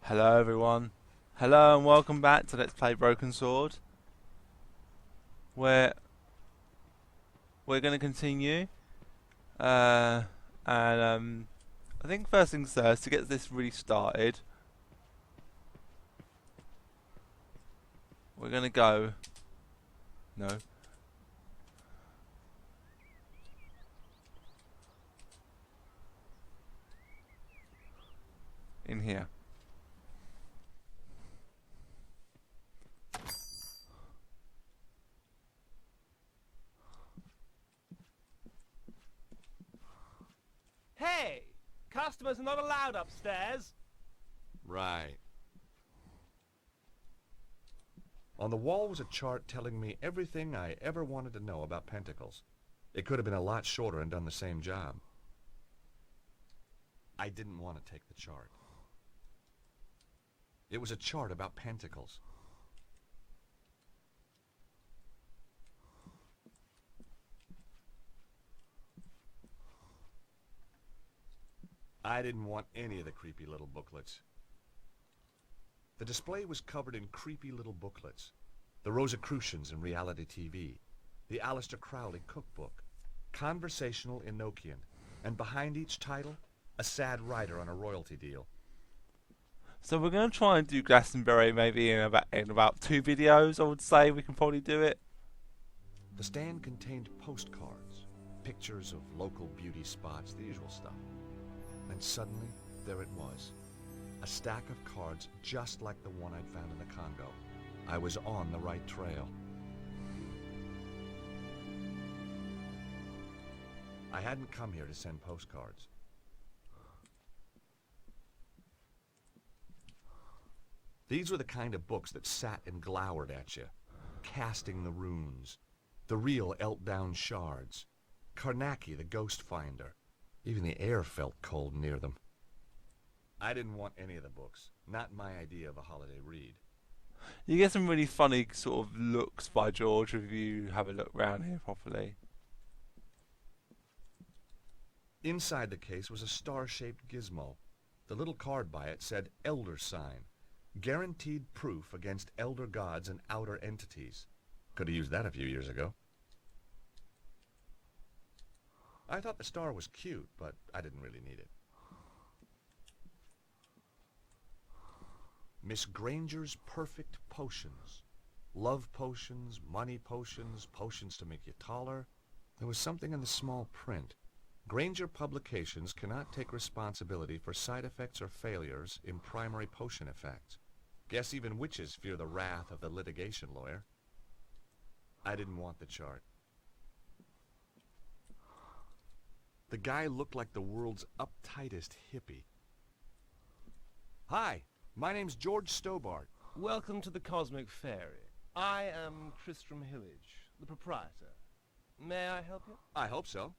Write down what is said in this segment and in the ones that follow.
Hello everyone. Hello and welcome back to Let's Play Broken Sword. Where we're going to continue. And I think first things first, to get this really started, we're going to go... No. In here. Hey! Customers are not allowed upstairs. Right. On the wall was a chart telling me everything I ever wanted to know about pentacles. It could have been a lot shorter and done the same job. I didn't want to take the chart. It was a chart about pentacles. I didn't want any of the creepy little booklets. The display was covered in creepy little booklets. The Rosicrucians in reality TV, the Aleister Crowley cookbook, conversational Enochian, and behind each title, a sad writer on a royalty deal. So we're going to try and do Glastonbury maybe in about 2 videos, I would say. We can probably do it. The stand contained postcards, pictures of local beauty spots, the usual stuff. And suddenly, there it was. A stack of cards just like the one I'd found in the Congo. I was on the right trail. I hadn't come here to send postcards. These were the kind of books that sat and glowered at you. Casting the Runes, The Real Elt-Down Shards, Karnaki the Ghost Finder. Even the air felt cold near them. I didn't want any of the books. Not my idea of a holiday read. You get some really funny sort of looks by George if you have a look round here properly. Inside the case was a star-shaped gizmo. The little card by it said Elder Sign. Guaranteed proof against elder gods and outer entities. Could have used that a few years ago. I thought the star was cute, but I didn't really need it. Miss Granger's perfect potions. Love potions, money potions, potions to make you taller. There was something in the small print. Granger Publications cannot take responsibility for side effects or failures in primary potion effects. Guess even witches fear the wrath of the litigation lawyer. I didn't want the chart. The guy looked like the world's uptightest hippie. Hi, my name's George Stobbart. Welcome to the Cosmic Fairy. I am Tristram Hillage, the proprietor. May I help you? I hope so.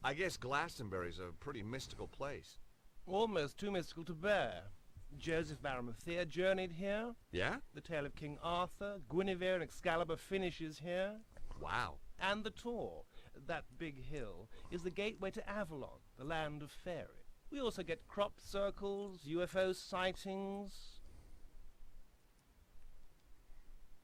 I guess Glastonbury's a pretty mystical place. Almost too mystical to bear. Joseph of Arimathea journeyed here. Yeah? The tale of King Arthur, Guinevere and Excalibur finishes here. Wow. And the Tor, that big hill, is the gateway to Avalon, the land of fairy. We also get crop circles, UFO sightings.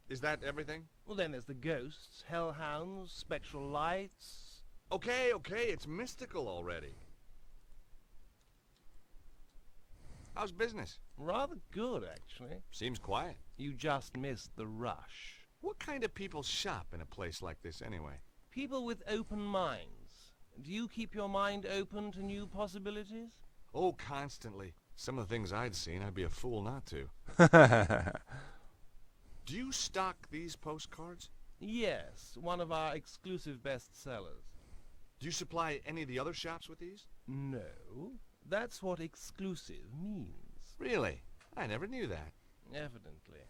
Is that everything? Well, then there's the ghosts, hellhounds, spectral lights. Okay, it's mystical already. How's business? Rather good, actually. Seems quiet. You just missed the rush. What kind of people shop in a place like this anyway? People with open minds. Do you keep your mind open to new possibilities? Oh, constantly. Some of the things I'd seen, I'd be a fool not to. Do you stock these postcards? Yes, one of our exclusive bestsellers. Do you supply any of the other shops with these? No, that's what exclusive means. Really? I never knew that. Evidently.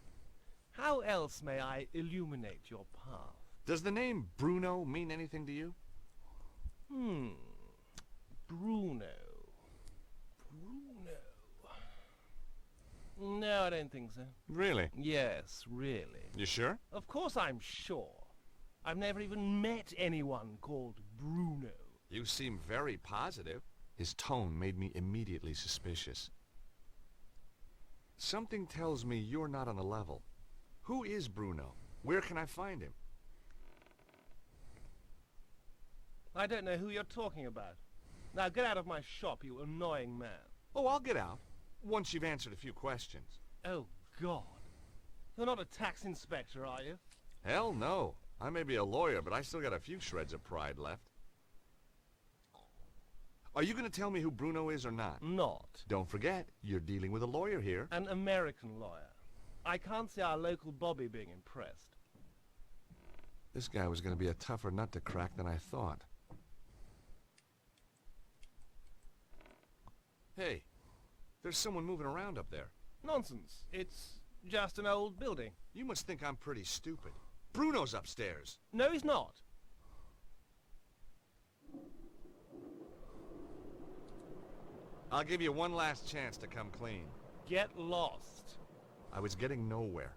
How else may I illuminate your path? Does the name Bruno mean anything to you? Bruno. No, I don't think so. Really? Yes, really. You sure? Of course I'm sure. I've never even met anyone called Bruno. You seem very positive. His tone made me immediately suspicious. Something tells me you're not on the level. Who is Bruno? Where can I find him? I don't know who you're talking about. Now get out of my shop, you annoying man. Oh, I'll get out, once you've answered a few questions. Oh, God. You're not a tax inspector, are you? Hell no. I may be a lawyer, but I still got a few shreds of pride left. Are you going to tell me who Bruno is or not? Not. Don't forget, you're dealing with a lawyer here. An American lawyer. I can't see our local Bobby being impressed. This guy was going to be a tougher nut to crack than I thought. Hey, there's someone moving around up there. Nonsense. It's just an old building. You must think I'm pretty stupid. Bruno's upstairs. No, he's not. I'll give you one last chance to come clean. Get lost. I was getting nowhere.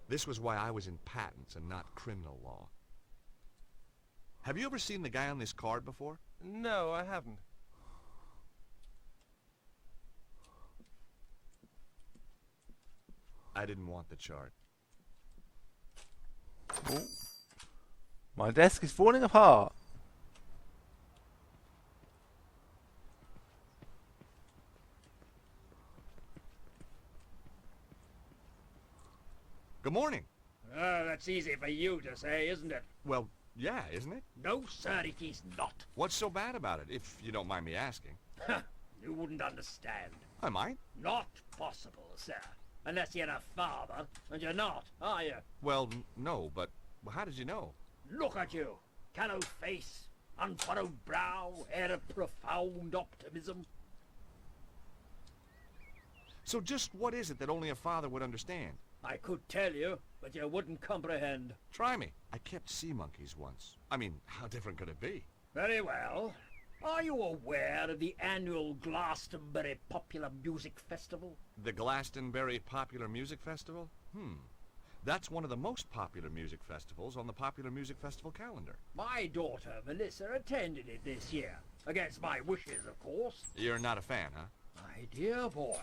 This was why I was in patents and not criminal law. Have you ever seen the guy on this card before? No, I haven't. I didn't want the chart. Oh. My desk is falling apart. Good morning. That's easy for you to say, isn't it? Well, yeah, isn't it? No, sir, it is not. What's so bad about it, if you don't mind me asking? You wouldn't understand. I might. Not possible, sir. Unless you're a father, and you're not, are you? Well, no, but how did you know? Look at you. Callow face, unfurrowed brow, air of profound optimism. So just what is it that only a father would understand? I could tell you, but you wouldn't comprehend. Try me. I kept sea monkeys once. I mean, how different could it be? Very well. Are you aware of the annual Glastonbury Popular Music Festival? The Glastonbury Popular Music Festival? That's one of the most popular music festivals on the Popular Music Festival calendar. My daughter, Melissa, attended it this year. Against my wishes, of course. You're not a fan, huh? My dear boy,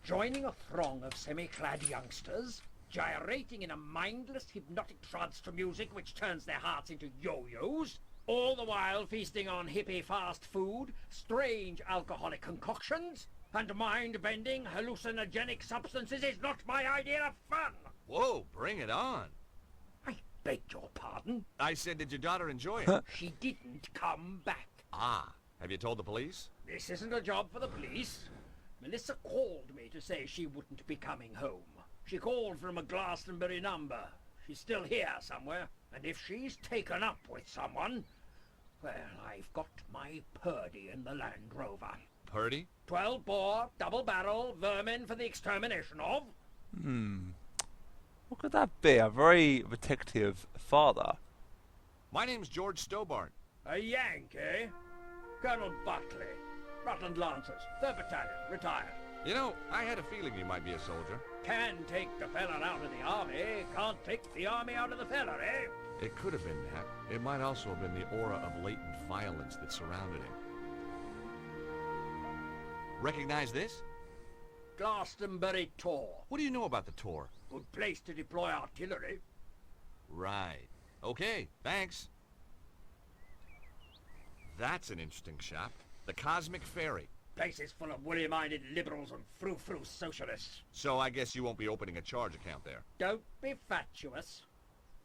joining a throng of semi-clad youngsters, gyrating in a mindless hypnotic trance to music which turns their hearts into yo-yos, all the while feasting on hippie fast food, strange alcoholic concoctions, and mind-bending hallucinogenic substances is not my idea of fun. Whoa, bring it on. I beg your pardon? I said, did your daughter enjoy it? She didn't come back. Ah, have you told the police? This isn't a job for the police. Melissa called me to say she wouldn't be coming home. She called from a Glastonbury number. She's still here somewhere. And if she's taken up with someone, well, I've got my Purdy in the Land Rover. Purdy? 12-bore, double-barrel, vermin for the extermination of. What could that be? A very protective father. My name's George Stobbart. A Yank, eh? Colonel Buckley. Rutland Lancers, 3rd Battalion, retired. You know, I had a feeling you might be a soldier. Can take the fella out of the army, can't take the army out of the fella, eh? It could have been that. It might also have been the aura of latent violence that surrounded him. Recognize this? Glastonbury Tor. What do you know about the Tor? Good place to deploy artillery. Right. Okay, thanks. That's an interesting shop. The Cosmic Ferry. Place is full of woolly-minded liberals and frou-frou socialists. So I guess you won't be opening a charge account there. Don't be fatuous.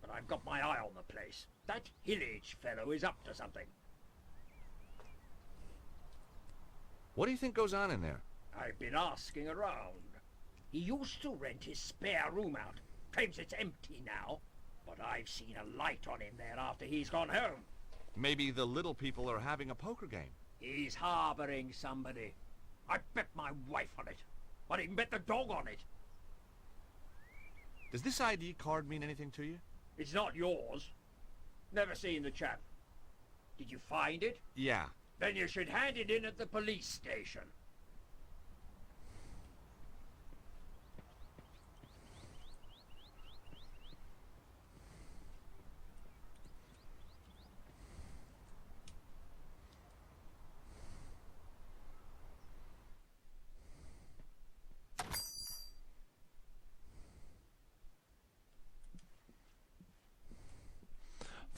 But I've got my eye on the place. That Hillage fellow is up to something. What do you think goes on in there? I've been asking around. He used to rent his spare room out. Claims it's empty now. But I've seen a light on him there after he's gone home. Maybe the little people are having a poker game. He's harboring somebody. I bet my wife on it. I'd even bet the dog on it. Does this ID card mean anything to you? It's not yours. Never seen the chap. Did you find it? Yeah. Then you should hand it in at the police station.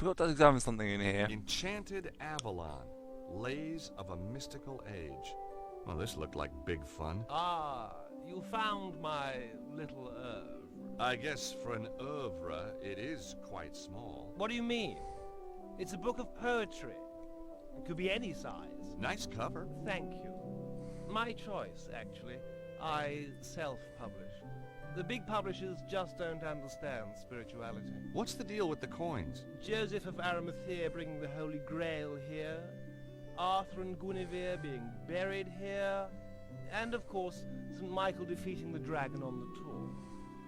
Forgot to examine something in here. Enchanted Avalon, Lays of a Mystical Age. Well, this looked like big fun. Ah, you found my little oeuvre. I guess for an oeuvre, it is quite small. What do you mean? It's a book of poetry. It could be any size. Nice cover. Thank you. My choice, actually. I self-publish. The big publishers just don't understand spirituality. What's the deal with the coins? Joseph of Arimathea bringing the Holy Grail here, Arthur and Guinevere being buried here, and of course, St. Michael defeating the dragon on the tour.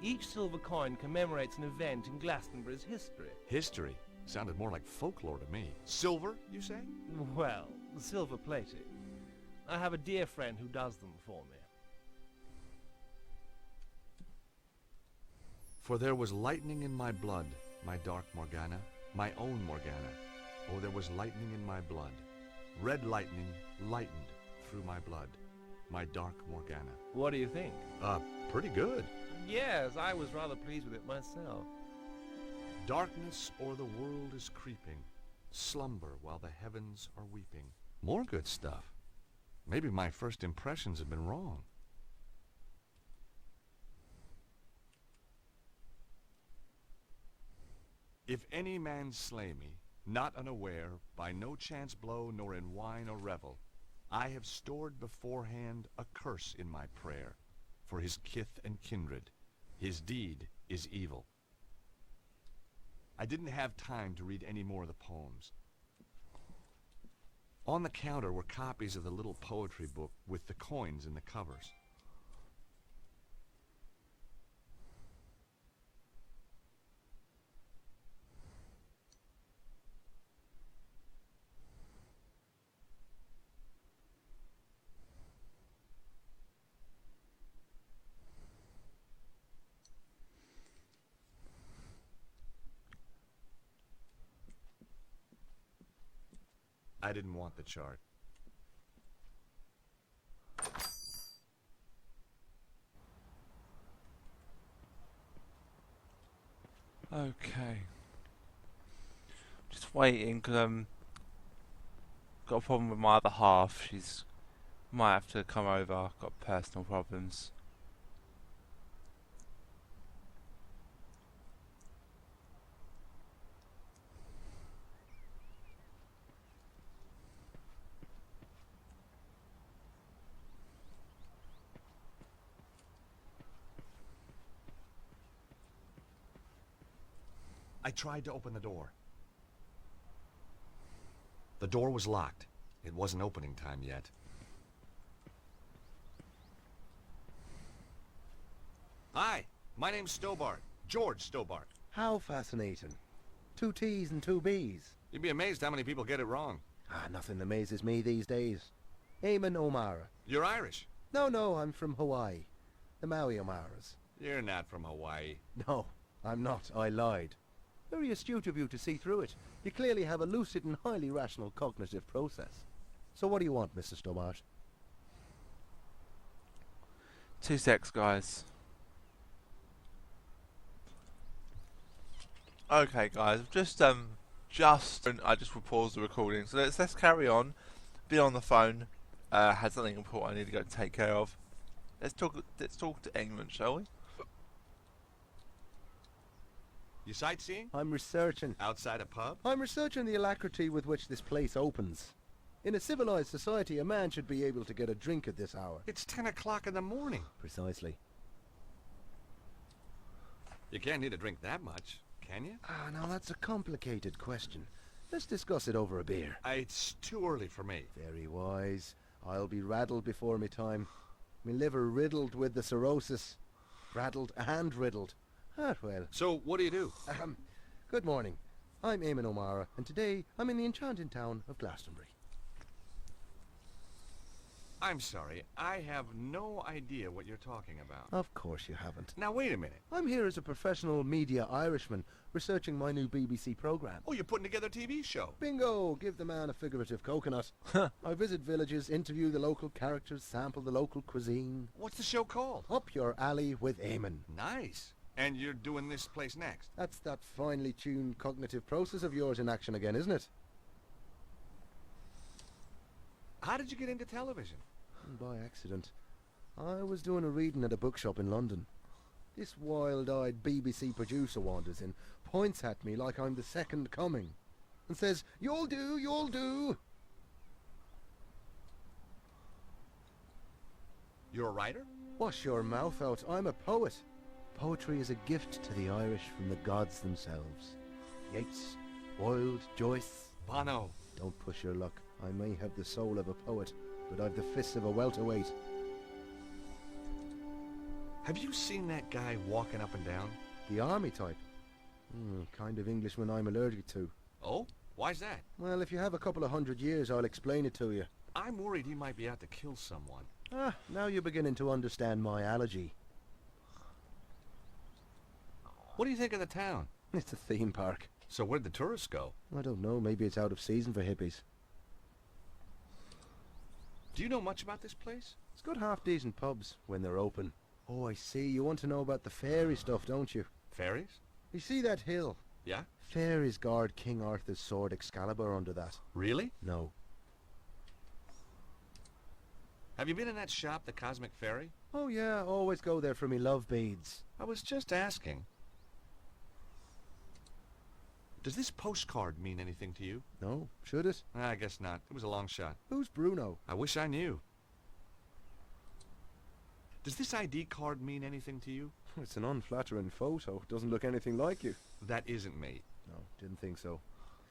Each silver coin commemorates an event in Glastonbury's history. History? Sounded more like folklore to me. Silver, you say? Well, silver plating. I have a dear friend who does them for me. For there was lightning in my blood, my dark Morgana, my own Morgana. Oh, there was lightning in my blood. Red lightning lightened through my blood, my dark Morgana. What do you think? Pretty good. Yes, I was rather pleased with it myself. Darkness o'er the world is creeping, slumber while the heavens are weeping. More good stuff. Maybe my first impressions have been wrong. If any man slay me, not unaware, by no chance blow, nor in wine or revel, I have stored beforehand a curse in my prayer, for his kith and kindred. His deed is evil. I didn't have time to read any more of the poems. On the counter were copies of the little poetry book with the coins in the covers. I didn't want the chart. Okay. Just waiting because got a problem with my other half. She's might have to come over. Got personal problems. I tried to open the door. The door was locked. It wasn't opening time yet. Hi, my name's Stobbart. George Stobbart. How fascinating. 2 T's and 2 B's. You'd be amazed how many people get it wrong. Nothing amazes me these days. Eamon O'Mara. You're Irish. No, I'm from Hawaii. The Maui O'Maras. You're not from Hawaii. No, I'm not. I lied. Very astute of you to see through it. You clearly have a lucid and highly rational cognitive process. So what do you want, Mr. Stobbart? 2 secs, guys. Okay, guys. I just will pause the recording. So let's carry on. Be on the phone. Had something important I need to go take care of. Let's talk to England, shall we? You sightseeing? I'm researching. Outside a pub? I'm researching the alacrity with which this place opens. In a civilized society, a man should be able to get a drink at this hour. It's 10 o'clock in the morning. Precisely. You can't need a drink that much, can you? Now that's a complicated question. Let's discuss it over a beer. It's too early for me. Very wise. I'll be raddled before me time. Me liver riddled with the cirrhosis. Raddled and riddled. Well. So, what do you do? Good morning. I'm Eamon O'Mara, and today I'm in the enchanted town of Glastonbury. I'm sorry, I have no idea what you're talking about. Of course you haven't. Now, wait a minute. I'm here as a professional media Irishman, researching my new BBC programme. Oh, you're putting together a TV show. Bingo! Give the man a figurative coconut. I visit villages, interview the local characters, sample the local cuisine. What's the show called? Up your alley with Eamon. Nice. And you're doing this place next? That's that finely tuned cognitive process of yours in action again, isn't it? How did you get into television? By accident. I was doing a reading at a bookshop in London. This wild-eyed BBC producer wanders in, points at me like I'm the second coming, and says, "You'll do, you'll do." You're a writer? Wash your mouth out, I'm a poet. Poetry is a gift to the Irish from the gods themselves. Yeats, Wilde, Joyce. Bono. Don't push your luck. I may have the soul of a poet, but I've the fists of a welterweight. Have you seen that guy walking up and down? The army type. Kind of Englishman I'm allergic to. Oh? Why's that? Well, if you have a couple of 100 years, I'll explain it to you. I'm worried he might be out to kill someone. Now you're beginning to understand my allergy. What do you think of the town? It's a theme park. So where'd the tourists go? I don't know, maybe it's out of season for hippies. Do you know much about this place? It's got half-decent pubs when they're open. Oh, I see. You want to know about the fairy stuff, don't you? Fairies? You see that hill? Yeah? Fairies guard King Arthur's sword Excalibur under that. Really? No. Have you been in that shop, the Cosmic Fairy? Oh yeah, always go there for me love beads. I was just asking. Does this postcard mean anything to you? No, should it? I guess not. It was a long shot. Who's Bruno? I wish I knew. Does this ID card mean anything to you? It's an unflattering photo. Doesn't look anything like you. That isn't me. No, didn't think so.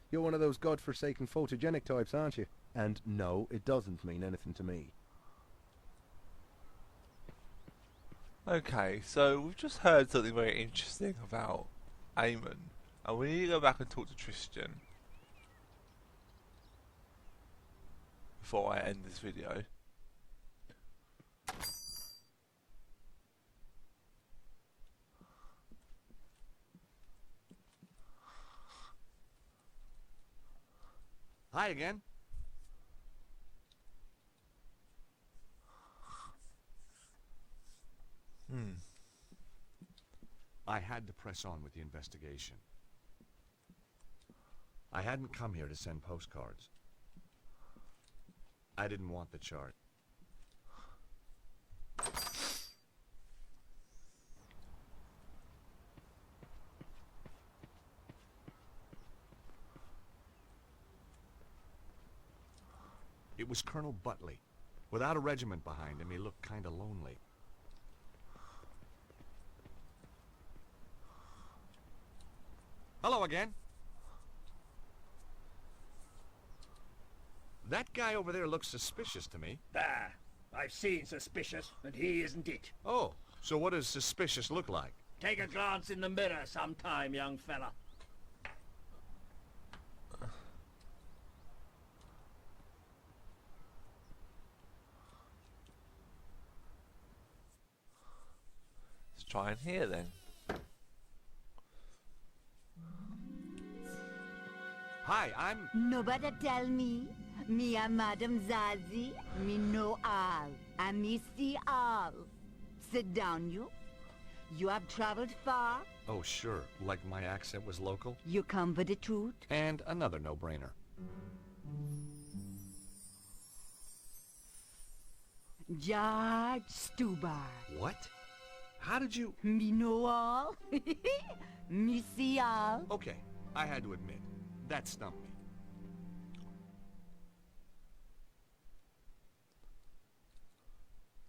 You're one of those godforsaken photogenic types, aren't you? And no, it doesn't mean anything to me. Okay, so we've just heard something very interesting about Eamon, and we need to go back and talk to Tristan before I end this video. Hi again. I had to press on with the investigation. I hadn't come here to send postcards. I didn't want the chart. It was Colonel Butley. Without a regiment behind him, he looked kind of lonely. Hello again. That guy over there looks suspicious to me. Bah! I've seen suspicious, and he isn't it. Oh, so what does suspicious look like? Take a glance in the mirror sometime, young fella. Let's try in here then. Hi, I'm... Nobody tell me. Me a Madam Zazie. Me know all. And me see all. Sit down, you. You have traveled far. Oh, sure. Like my accent was local. You come for the truth. And another no-brainer. George Stobbart. What? How did you... Me know all. Me see all. Okay, I had to admit, that stumped me.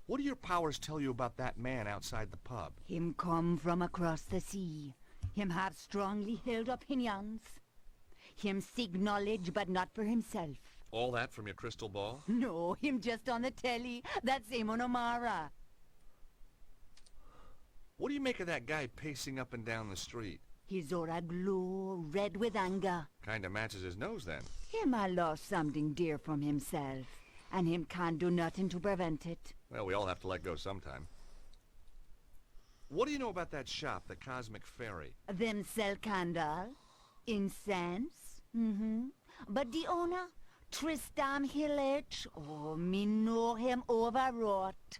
What do your powers tell you about that man outside the pub? Him come from across the sea. Him have strongly held opinions. Him seek knowledge, but not for himself. All that from your crystal ball? No, him just on the telly. That's Eamon O'Mara. What do you make of that guy pacing up and down the street? His aura glow, red with anger. Kinda matches his nose then. Him a lost something dear from himself, and him can't do nothing to prevent it. Well, we all have to let go sometime. What do you know about that shop, the Cosmic Fairy? Them sell candle, incense, But the owner, Tristan Hillage, oh, me know him overwrought.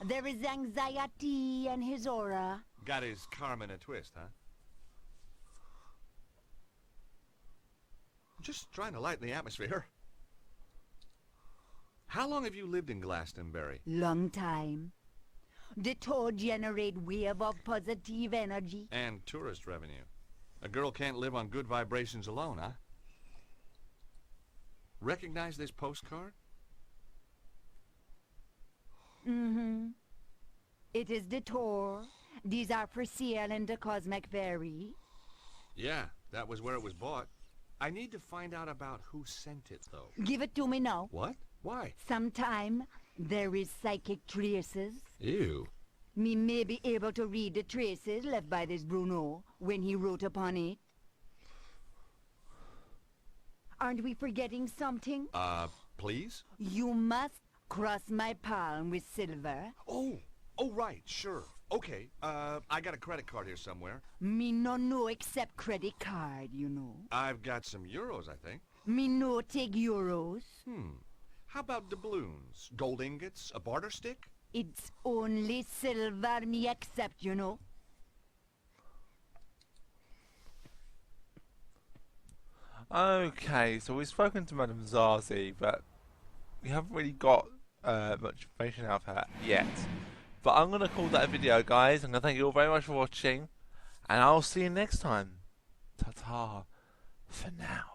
There is anxiety in his aura. Got his karma in a twist, huh? Just trying to lighten the atmosphere. How long have you lived in Glastonbury? Long time. The toad generate wave of positive energy. And tourist revenue. A girl can't live on good vibrations alone, huh? Recognize this postcard? Mm-hmm. It is the tour. These are for sale in the Cosmic Ferry. Yeah, that was where it was bought. I need to find out about who sent it, though. Give it to me now. What? Why? Sometime there is psychic traces. Ew. Me may be able to read the traces left by this Bruno when he wrote upon it. Aren't we forgetting something? Please? You must cross my palm with silver. Oh, right, sure. Okay, I got a credit card here somewhere. Me no know except credit card, you know. I've got some euros, I think. Me no take euros. How about doubloons? Gold ingots? A barter stick? It's only silver me accept, you know. Okay, so we've spoken to Madame Zazie, but we haven't really got much information out of her yet. But I'm going to call that a video, guys. I'm going to thank you all very much for watching, and I'll see you next time. Ta-ta for now.